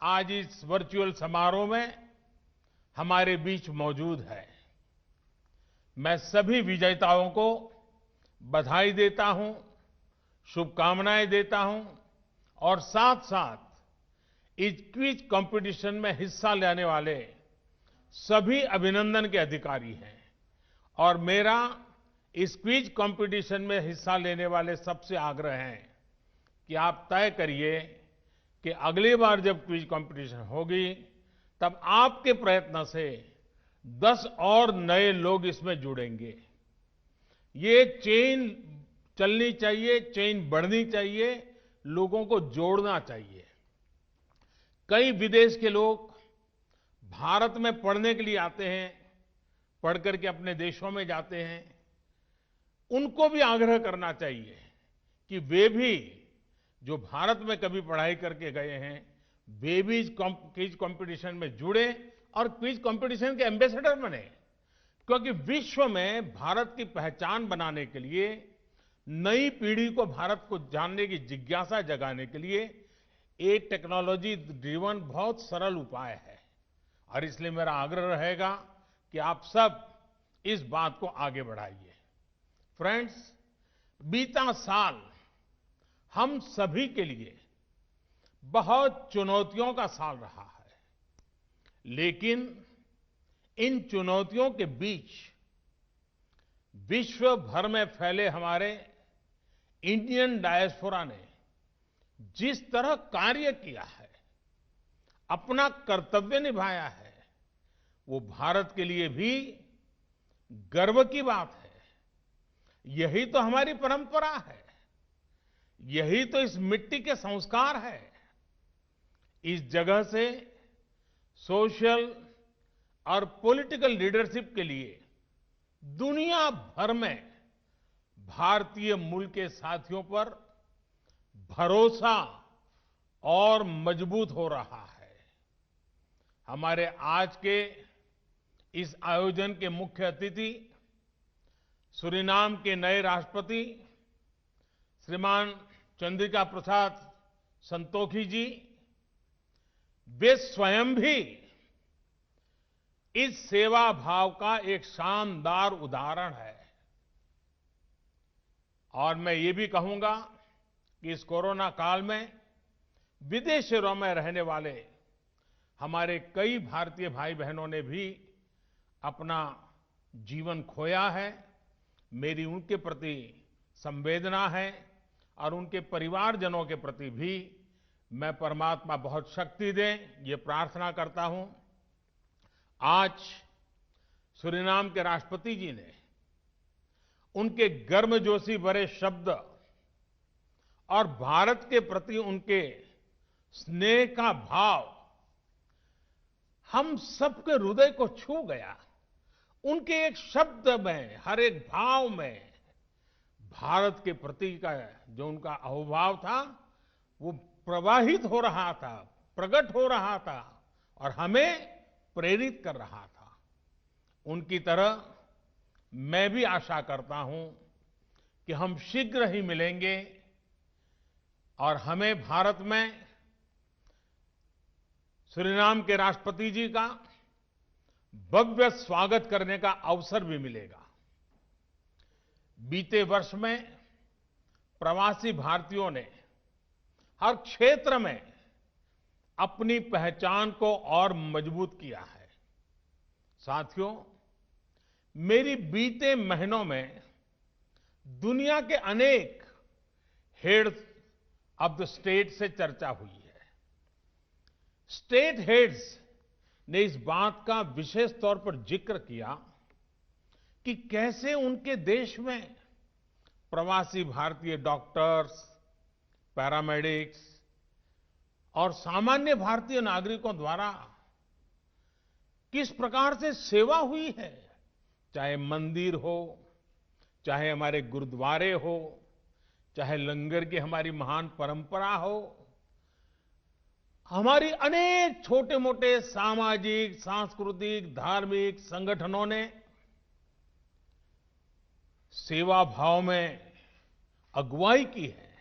आज इस वर्चुअल समारोह में हमारे बीच मौजूद है। मैं सभी विजेताओं को बधाई देता हूं, शुभकामनाएं देता हूं और साथ-साथ इस क्विज कंपटीशन में हिस्सा लेने वाले सभी अभिनंदन के अधिकारी हैं और मेरा इस क्विज कंपटीशन में हिस्सा लेने वाले सबसे आग्रह है कि आप तय करिए कि अगली बार जब क्विज कंपटीशन होगी तब आपके प्रयत्न से 10 और नए लोग इसमें जुड़ेंगे। ये चेन चलनी चाहिए, चेन बढ़नी चाहिए, लोगों को जोड़ना चाहिए। कई विदेश के लोग भारत में पढ़ने के लिए आते हैं, पढ़ करके अपने देशों में जाते हैं। उनको भी आग्रह करना चाहिए कि वे भी जो भारत में कभी पढ़ाई करके गए हैं, वे भी क्विज कंपटीशन में जुड़े और क्विज कंपटीशन के एम्बेसडर बने, क्योंकि विश्व में भारत की पहचान बनाने के लिए, नई पीढ़ी को भारत को जानने की जिज्ञासा जगाने के लिए एक टेक्नोलॉजी ड्रिवन बहुत सरल उपाय है और इसलिए मेरा आग्रह रहेगा कि आप सब इस बात को आगे बढ़ाइए। फ्रेंड्स, बीता साल हम सभी के लिए बहुत चुनौतियों का साल रहा है, लेकिन इन चुनौतियों के बीच विश्व भर में फैले हमारे इंडियन डायस्पोरा ने जिस तरह कार्य किया है, अपना कर्तव्य निभाया है, वो भारत के लिए भी गर्व की बात है। यही तो हमारी परंपरा है, यही तो इस मिट्टी के संस्कार है। इस जगह से सोशल और पॉलिटिकल लीडरशिप के लिए दुनिया भर में भारतीय मूल के साथियों पर भरोसा और मजबूत हो रहा है। हमारे आज के इस आयोजन के मुख्य अतिथि सूरीनाम के नए राष्ट्रपति श्रीमान चंद्रिका प्रसाद संतोखी जी, वे स्वयं भी इस सेवा भाव का एक शानदार उदाहरण है। और मैं ये भी कहूंगा कि इस कोरोना काल में विदेशों में रहने वाले हमारे कई भारतीय भाई बहनों ने भी अपना जीवन खोया है। मेरी उनके प्रति संवेदना है और उनके परिवारजनों के प्रति भी मैं परमात्मा बहुत शक्ति दे, ये प्रार्थना करता हूं। आज सूरीनाम के राष्ट्रपति जी ने उनके गर्मजोशी भरे शब्द और भारत के प्रति उनके स्नेह का भाव हम सबके हृदय को छू गया। उनके एक शब्द में, हर एक भाव में भारत के प्रति का जो उनका अहोभाव था, वो प्रवाहित हो रहा था, प्रकट हो रहा था और हमें प्रेरित कर रहा था। उनकी तरह मैं भी आशा करता हूं कि हम शीघ्र ही मिलेंगे और हमें भारत में सूरीनाम के राष्ट्रपति जी का भव्य स्वागत करने का अवसर भी मिलेगा। बीते वर्ष में प्रवासी भारतीयों ने हर क्षेत्र में अपनी पहचान को और मजबूत किया है। साथियों, मेरी बीते महीनों में दुनिया के अनेक हेड्स ऑफ द स्टेट से चर्चा हुई है। स्टेट हेड्स ने इस बात का विशेष तौर पर जिक्र किया कि कैसे उनके देश में प्रवासी भारतीय डॉक्टर्स, पैरामेडिक्स और सामान्य भारतीय नागरिकों द्वारा किस प्रकार से सेवा हुई है। चाहे मंदिर हो, चाहे हमारे गुरुद्वारे हो, चाहे लंगर की हमारी महान परंपरा हो, हमारी अनेक छोटे मोटे सामाजिक, सांस्कृतिक, धार्मिक संगठनों ने सेवा भाव में अगुवाई की है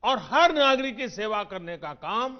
और हर नागरिक की सेवा करने का काम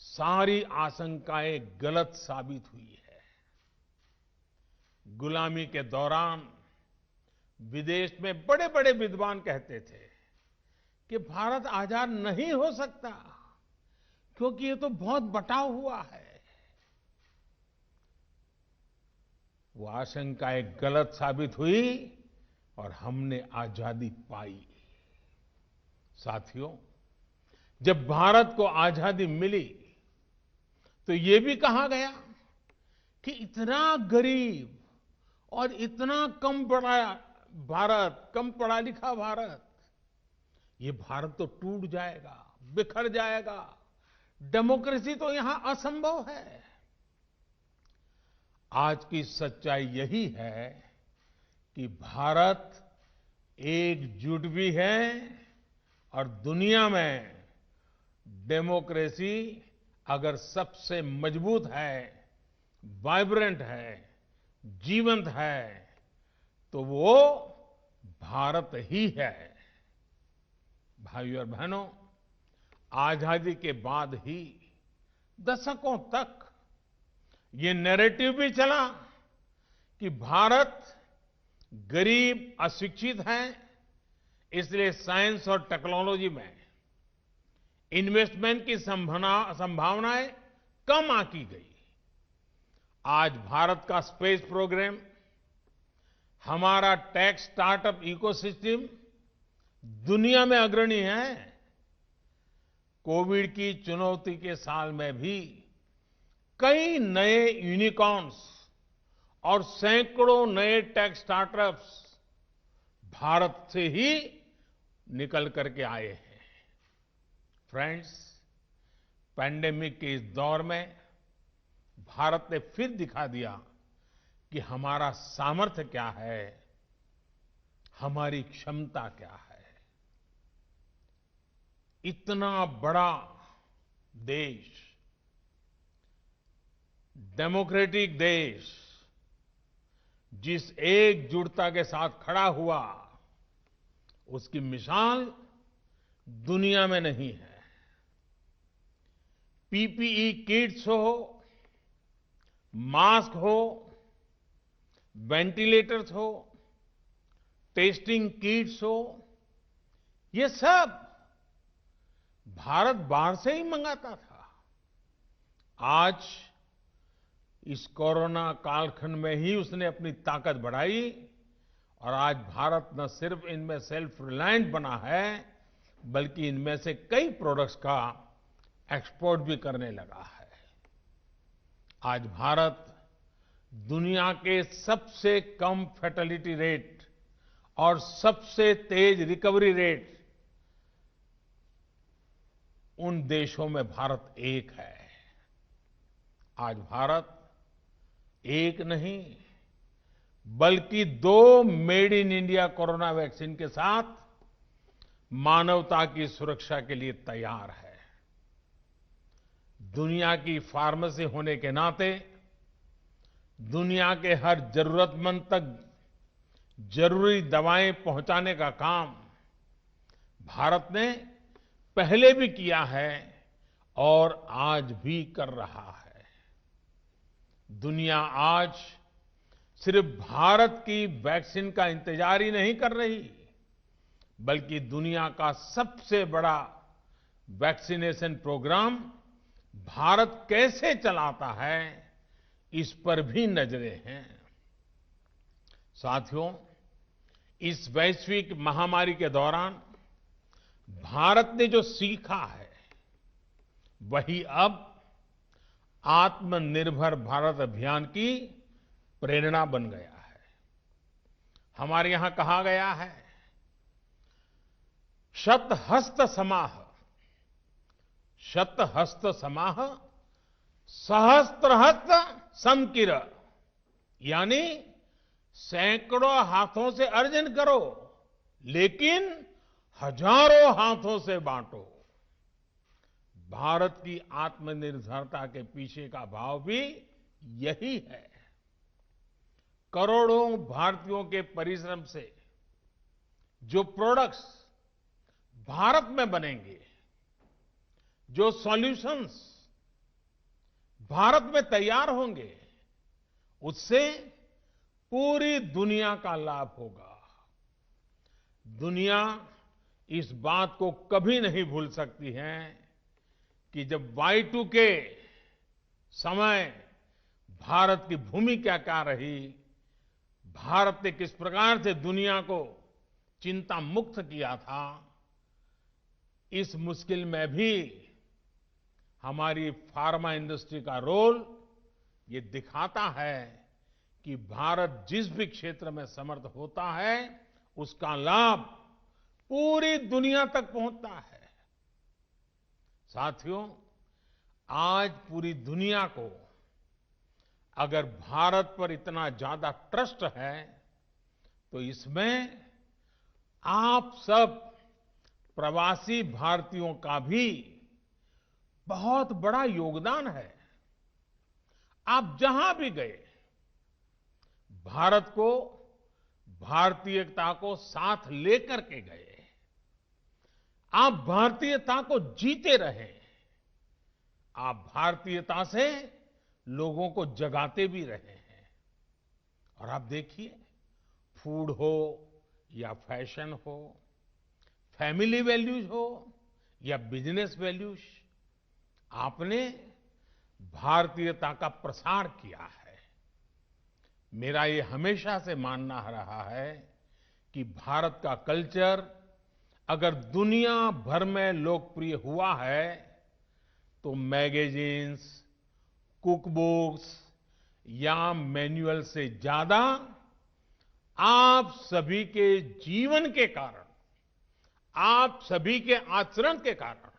सारी आशंकाएं गलत साबित हुई है। गुलामी के दौरान विदेश में बड़े बड़े विद्वान कहते थे कि भारत आजाद नहीं हो सकता क्योंकि ये तो बहुत बटा हुआ है। वो आशंकाएं गलत साबित हुई और हमने आजादी पाई। साथियों, जब भारत को आजादी मिली तो ये भी कहा गया कि इतना गरीब और इतना कम पढ़ा भारत, कम पढ़ा लिखा भारत, ये भारत तो टूट जाएगा, बिखर जाएगा, डेमोक्रेसी तो यहां असंभव है। आज की सच्चाई यही है कि भारत एकजुट भी है और दुनिया में डेमोक्रेसी अगर सबसे मजबूत है, वाइब्रेंट है, जीवंत है, तो वो भारत ही है। भाइयों और बहनों, आजादी के बाद ही दशकों तक ये नैरेटिव भी चला कि भारत गरीब, अशिक्षित है, इसलिए साइंस और टेक्नोलॉजी में इन्वेस्टमेंट की संभावनाएं कम आंकी गई। आज भारत का स्पेस प्रोग्राम, हमारा टेक स्टार्टअप इकोसिस्टम दुनिया में अग्रणी है। कोविड की चुनौती के साल में भी कई नए यूनिकॉर्न्स और सैकड़ों नए टेक स्टार्टअप्स भारत से ही निकल करके आए हैं। फ्रेंड्स, पैंडेमिक के इस दौर में भारत ने फिर दिखा दिया कि हमारा सामर्थ्य क्या है, हमारी क्षमता क्या है। इतना बड़ा देश, डेमोक्रेटिक देश, जिस एकजुटता के साथ खड़ा हुआ, उसकी मिसाल दुनिया में नहीं है। पीपीई किट्स हो, मास्क हो, वेंटिलेटर्स हो, टेस्टिंग किट्स हो, ये सब भारत बाहर से ही मंगाता था। आज इस कोरोना कालखंड में ही उसने अपनी ताकत बढ़ाई और आज भारत न सिर्फ इनमें सेल्फ रिलायंट बना है, बल्कि इनमें से कई प्रोडक्ट्स का एक्सपोर्ट भी करने लगा है। आज भारत दुनिया के सबसे कम फैटेलिटी रेट और सबसे तेज रिकवरी रेट, उन देशों में भारत एक है। आज भारत एक नहीं बल्कि 2 made in India corona vaccine के साथ मानवता की सुरक्षा के लिए तैयार है। दुनिया की फार्मेसी होने के नाते दुनिया के हर जरूरतमंद तक जरूरी दवाएं पहुंचाने का काम भारत ने पहले भी किया है और आज भी कर रहा है। दुनिया आज सिर्फ भारत की वैक्सीन का इंतजार ही नहीं कर रही, बल्कि दुनिया का सबसे बड़ा वैक्सीनेशन प्रोग्राम भारत कैसे चलाता है, इस पर भी नजरें हैं। साथियों, इस वैश्विक महामारी के दौरान भारत ने जो सीखा है, वही अब आत्मनिर्भर भारत अभियान की प्रेरणा बन गया है। हमारे यहां कहा गया है, शतहस्त समाह, शतहस्त समाह सहस्त्रहस्त समकिर, यानी सैकड़ों हाथों से अर्जन करो लेकिन हजारों हाथों से बांटो। भारत की आत्मनिर्भरता के पीछे का भाव भी यही है। करोड़ों भारतीयों के परिश्रम से जो प्रोडक्ट्स भारत में बनेंगे, जो सॉल्यूशंस भारत में तैयार होंगे, उससे पूरी दुनिया का लाभ होगा। दुनिया इस बात को कभी नहीं भूल सकती है कि जब Y2K समय भारत की भूमिका क्या रही, भारत ने किस प्रकार से दुनिया को चिंता मुक्त किया था, इस मुश्किल में भी हमारी फार्मा इंडस्ट्री का रोल ये दिखाता है कि भारत जिस भी क्षेत्र में समर्थ होता है, उसका लाभ पूरी दुनिया तक पहुंचता है। साथियों, आज पूरी दुनिया को अगर भारत पर इतना ज्यादा ट्रस्ट है, तो इसमें आप सब प्रवासी भारतीयों का भी बहुत बड़ा योगदान है। आप जहां भी गए, भारत को, भारतीयता को साथ लेकर के गए। आप भारतीयता को जीते रहे। आप भारतीयता से लोगों को जगाते भी रहे हैं। और आप देखिए, फूड हो या फैशन हो, फैमिली वैल्यूज हो या बिजनेस वैल्यूज, आपने भारतीयता का प्रसार किया है। मेरा ये हमेशा से मानना रहा है कि भारत का कल्चर अगर दुनिया भर में लोकप्रिय हुआ है, तो मैगजीन्स, कुक बुक्स या मैनुअल से ज्यादा आप सभी के जीवन के कारण, आप सभी के आचरण के कारण,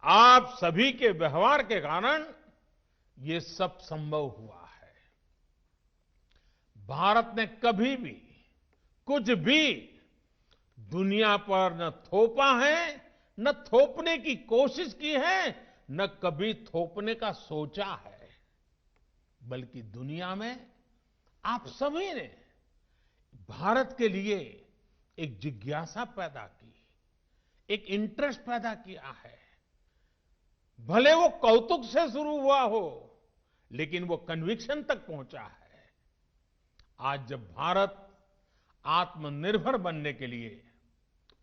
आप सभी के व्यवहार के कारण ये सब संभव हुआ है। भारत ने कभी भी कुछ भी दुनिया पर न थोपा है, न थोपने की कोशिश की है, न कभी थोपने का सोचा है। बल्कि दुनिया में आप सभी ने भारत के लिए एक जिज्ञासा पैदा की, एक इंटरेस्ट पैदा किया है। भले वो कौतुक से शुरू हुआ हो, लेकिन वो कन्विक्शन तक पहुंचा है। आज जब भारत आत्मनिर्भर बनने के लिए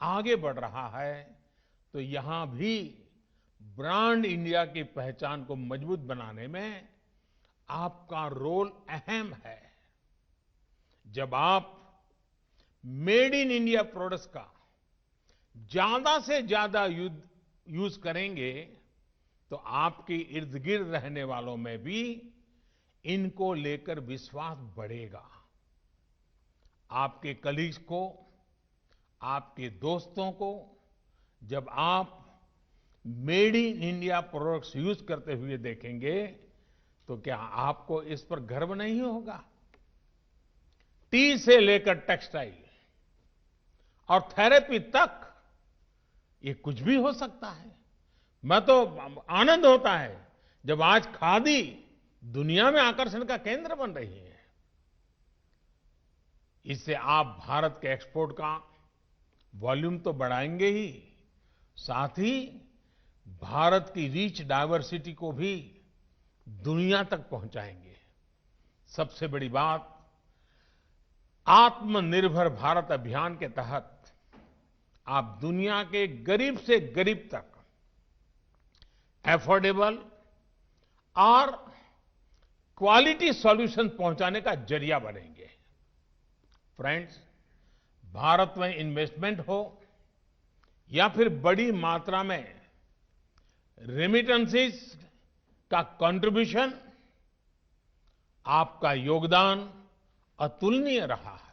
आगे बढ़ रहा है, तो यहां भी ब्रांड इंडिया की पहचान को मजबूत बनाने में आपका रोल अहम है। जब आप मेड इन इंडिया प्रोडक्ट्स का ज्यादा से ज्यादा यूज करेंगे, तो आपके इर्द गिर्द रहने वालों में भी इनको लेकर विश्वास बढ़ेगा। आपके कलीग्स को, आपके दोस्तों को जब आप made in India products use करते हुए देखेंगे, तो क्या आपको इस पर गर्व नहीं होगा? टी से लेकर टेक्सटाइल और थेरेपी तक, ये कुछ भी हो सकता है। मैं तो आनंद होता है जब आज खादी दुनिया में आकर्षण का केंद्र बन रही है। इससे आप भारत के एक्सपोर्ट का वॉल्यूम तो बढ़ाएंगे ही, साथ ही भारत की रीच डायवर्सिटी को भी दुनिया तक पहुंचाएंगे। सबसे बड़ी बात, आत्मनिर्भर भारत अभियान के तहत आप दुनिया के गरीब से गरीब तक अफोर्डेबल और क्वालिटी सॉल्यूशन पहुंचाने का जरिया बनेंगे। फ्रेंड्स, भारत में इन्वेस्टमेंट हो या फिर बड़ी मात्रा में रेमिटेंसेस का कंट्रीब्यूशन, आपका योगदान अतुलनीय रहा है।